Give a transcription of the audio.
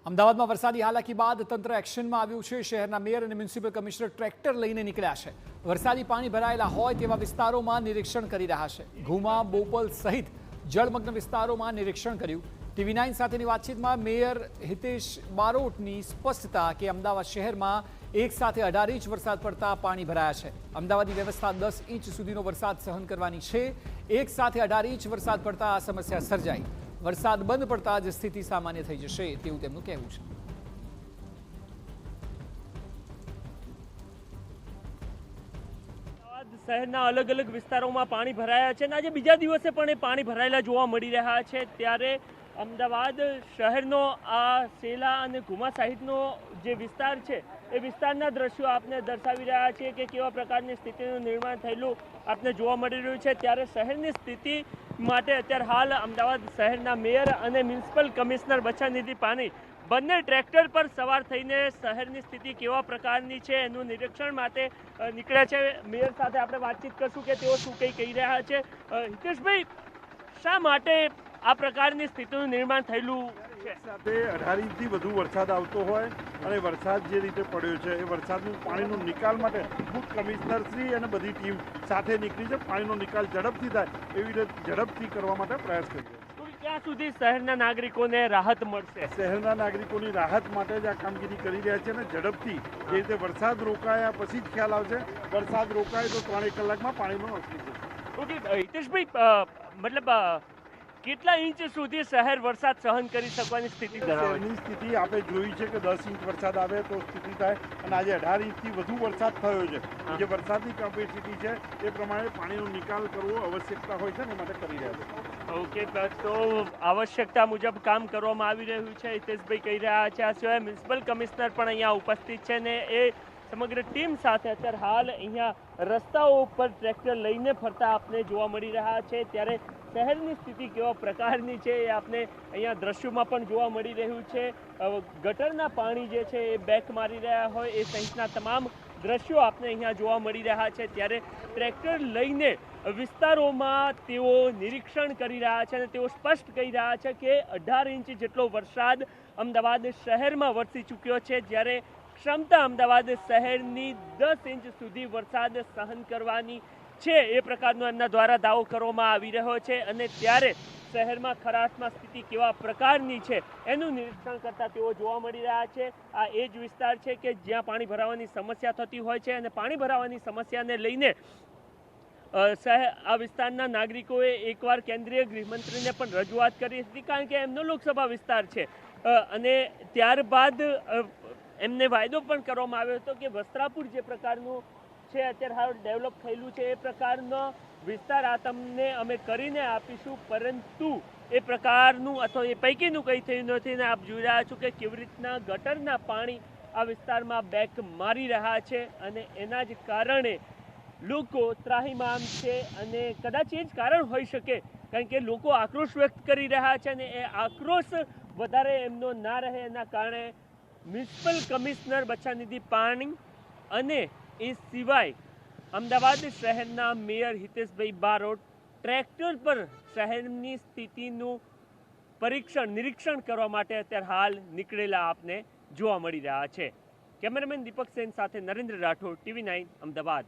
અમદાવાદમાં વરસાદી હાલાકી બાદ તંત્ર એક્શનમાં આવ્યું છે। શહેરના મેયર અને મ્યુનિસિપલ કમિશનર ટ્રેક્ટર લઈને નીકળ્યા છે। વરસાદી પાણી ભરાયેલા હોય તેવા વિસ્તારોમાં નિરીક્ષણ કરી રહ્યા છે। ઘુમા, બોપલ સહિત જળમગ્ન વિસ્તારોમાં નિરીક્ષણ કર્યું। TV9 સાથેની વાતચીતમાં મેયર હિતેશ બારોટની સ્પષ્ટતા કે અમદાવાદ શહેરમાં એક સાથે 18 ઇંચ વરસાદ પડતા પાણી ભરાયા છે। અમદાવાદની વ્યવસ્થા 10 ઇંચ સુધીનો વરસાદ સહન કરવાની છે। એક સાથે 18 ઇંચ વરસાદ પડતા આ સમસ્યા સર્જાઈ। વરસાદ બંધ પડતા જ સ્થિતિ સામાન્ય થઈ જશે તેવું તેમનું કહેવું છે। શહેરના અલગ અલગ વિસ્તારોમાં પાણી ભરાયા છે અને આજે બીજા દિવસે પણ એ પાણી ભરાયેલા જોવા મળી રહ્યા છે। ત્યારે અમદાવાદ શહેરનો આ સેલા અને ઘુમા સહિતનો જે વિસ્તાર છે એ વિસ્તારના દ્રશ્યો આપને દર્શાવી રહ્યા છે કે કેવા પ્રકારની સ્થિતિનું નિર્માણ થયેલું આપને જોવા મળી રહ્યું છે। ત્યારે શહેરની સ્થિતિ માટે અત્યારે હાલ અમદાવાદ શહેરના મેયર અને મ્યુનિસિપલ કમિશનર બચ્છાનિધિ પાની બંને ટ્રેક્ટર પર સવાર થઈને શહેરની સ્થિતિ કેવા પ્રકારની છે એનું નિરીક્ષણ માટે નીકળ્યા છે। મેયર સાથે આપણે વાતચીત કરશું કે તેઓ શું કંઈ કહી રહ્યા છે। હિતેશભાઈ, શા માટે આ પ્રકારની સ્થિતિનું નિર્માણ થયેલું છે? સાથે 18 ઇંચથી વધુ વરસાદ આવતો હોય અને વરસાદ જે રીતે પડ્યો છે એ વરસાદનું પાણીનો નિકાલ માટે ખુદ કમિશનરશ્રી અને બધી ટીમ સાથે નીકળી છે। પાણીનો નિકાલ ઝડપથી થાય એવી રીતે ઝડપથી કરવા માટે પ્રયાસ કરી છે। ક્યાં સુધી શહેરના નાગરિકોને રાહત મળશે? શહેરના નાગરિકોની રાહત માટે જ આ કામગીરી કરી રહ્યા છે અને ઝડપથી જે રીતે વરસાદ રોકાયા પછી જ ખ્યાલ આવશે। વરસાદ રોકાય તો 3 કલાકમાં પાણીનો અસલી છે। ઓકે હિતેશભાઈ, મતલબ કેટલા ઇંચ સુધી શહેર વરસાદ સહન કરી શકવાની સ્થિતિ ધરાવે? શહેરની સ્થિતિ આપણે જોઈ છે કે 10 ઇંચ વરસાદ આવે તો સ્થિતિ થાય અને આજે 18 ઇંચથી વધુ વરસાદ થયો છે। જે વરસાદની કેપેસિટી છે એ પ્રમાણે પાણીનો નિકાલ કરવો આવશ્યકતા હોય છે ને માટે કરી રહ્યા છે। ઓકે, તો આવશ્યકતા મુજબ કામ કરવામાં આવી રહ્યું છે હિતેશભાઈ કહી રહ્યા છે। આ સિવાય મ્યુનિસિપલ કમિશનર પણ અહીંયા ઉપસ્થિત છે ને એ સમગ્ર ટીમ સાથે અત્યારે હાલ અહીંયા રસ્તાઓ ઉપર ટ્રેક્ટર લઈને ફરતા આપને જોવા મળી રહ્યા છે। ત્યારે શહેરની સ્થિતિ કેવા પ્રકારની છે એ આપને અહીંયા દ્રશ્યોમાં પણ જોવા મળી રહ્યું છે। ગટરના પાણી જે છે એ બેક મારી રહ્યા હોય એ સહિતના તમામ દ્રશ્યો આપને અહીંયા જોવા મળી રહ્યા છે। ત્યારે ટ્રેક્ટર લઈને વિસ્તારોમાં તેઓ નિરીક્ષણ કરી રહ્યા છે અને તેઓ સ્પષ્ટ કહી રહ્યા છે કે 18 ઇંચ જેટલો વરસાદ અમદાવાદ શહેરમાં વરસી ચૂક્યો છે। જ્યારે ક્ષમતા અમદાવાદ શહેરની 10 ઇંચ સુધી વરસાદ સહન કરવાની છે એ પ્રકારનો એમના દ્વારા દાવો કરવામાં આવી રહ્યો છે। અને ત્યારે શહેરમાં ખરાશમાં સ્થિતિ કેવા પ્રકારની છે એનું નિરીક્ષણ કરતા તેઓ જોવા મળી રહ્યા છે। આ એ જ વિસ્તાર છે કે જ્યાં પાણી ભરાવાની સમસ્યા થતી હોય છે અને પાણી ભરાવાની સમસ્યાને લઈને આ વિસ્તારના નાગરિકોએ એકવાર કેન્દ્રીય ગૃહમંત્રીને પણ રજૂઆત કરી હતી, કારણ કે એમનો લોકસભા વિસ્તાર છે અને ત્યારબાદ એમને વાયદો પણ કરવામાં આવ્યો હતો કે વસ્ત્રાપુર જે પ્રકારનું છે અત્યારે હાલ ડેવલપ થયેલું છે એ પ્રકારનો વિસ્તાર આ તમને અમે કરીને આપીશું, પરંતુ એ પ્રકારનું અથવા એ પૈકીનું કંઈ થયું નથી ને આપ જોઈ રહ્યા છો કે કેવી રીતના ગટરના પાણી આ વિસ્તારમાં બેક મારી રહ્યા છે અને એના જ કારણે લોકો ત્રાહિમામ છે અને કદાચ એ જ કારણ હોઈ શકે, કારણ કે લોકો આક્રોશ વ્યક્ત કરી રહ્યા છે અને એ આક્રોશ વધારે એમનો ના રહે એના કારણે મ્યુનિસિપલ કમિશનર બચ્છાનિધિ પાની અને એ સિવાય અમદાવાદ શહેરના મેયર હિતેશભાઈ બારોટ ટ્રેક્ટર પર શહેરની સ્થિતિનું નિરીક્ષણ કરવા માટે અત્યારે હાલ નીકળેલા આપને જોવા મળી રહ્યા છે। કેમેરામેન દીપક સેન સાથે નરેન્દ્ર રાઠોડ, TV9 અમદાવાદ।